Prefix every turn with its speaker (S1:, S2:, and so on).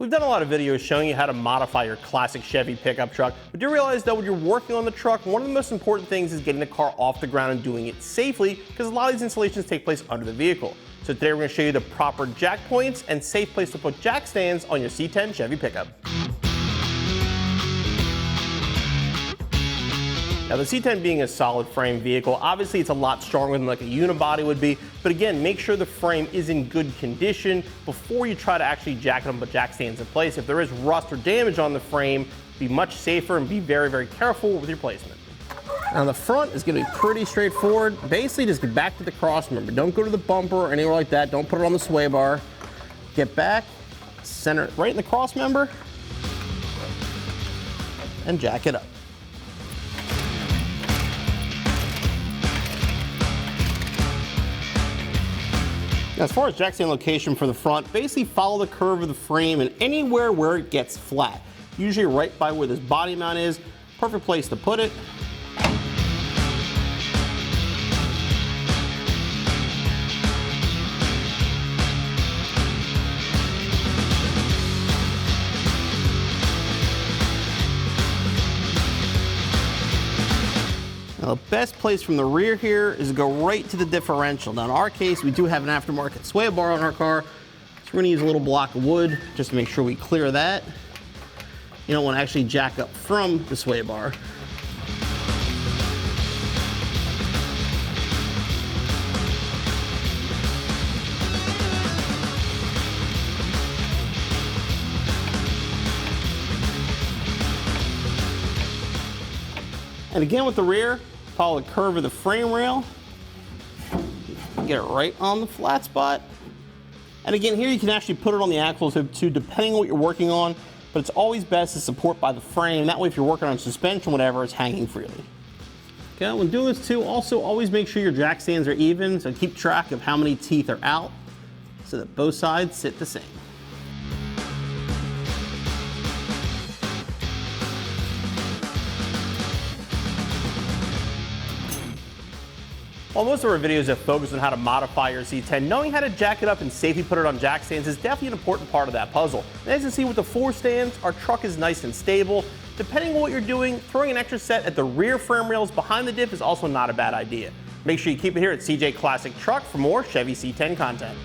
S1: We've done a lot of videos showing you how to modify your classic Chevy pickup truck, but do realize that when you're working on the truck, one of the most important things is getting the car off the ground and doing it safely, because a lot of these installations take place under the vehicle. So today we're going to show you the proper jack points and safe place to put jack stands on your C10 Chevy pickup. Now the C10 being a solid frame vehicle, obviously it's a lot stronger than like a unibody would be, but again, make sure the frame is in good condition before you try to actually jack it up and put jack stands in place. If there is rust or damage on the frame, be much safer and be very, very careful with your placement. Now the front is going to be pretty straightforward. Basically just get back to the cross member. Don't go to the bumper or anywhere like that. Don't put it on the sway bar. Get back, center it right in the cross member, and jack it up. Now, as far as jack stand location for the front, basically follow the curve of the frame and anywhere where it gets flat. Usually right by where this body mount is, perfect place to put it. Now, the best place from the rear here is to go right to the differential. Now in our case, we do have an aftermarket sway bar on our car, so we're going to use a little block of wood just to make sure we clear that. You don't want to actually jack up from the sway bar. And again with the rear, follow the curve of the frame rail, get it right on the flat spot. And again, here you can actually put it on the axles too, depending on what you're working on, but it's always best to support by the frame. That way if you're working on suspension, whatever, it's hanging freely. Okay, when doing this too, also always make sure your jack stands are even, so keep track of how many teeth are out so that both sides sit the same. While most of our videos have focused on how to modify your C10, knowing how to jack it up and safely put it on jack stands is definitely an important part of that puzzle. And as you see with the 4 stands, our truck is nice and stable. Depending on what you're doing, throwing an extra set at the rear frame rails behind the diff is also not a bad idea. Make sure you keep it here at CJ Classic Truck for more Chevy C10 content.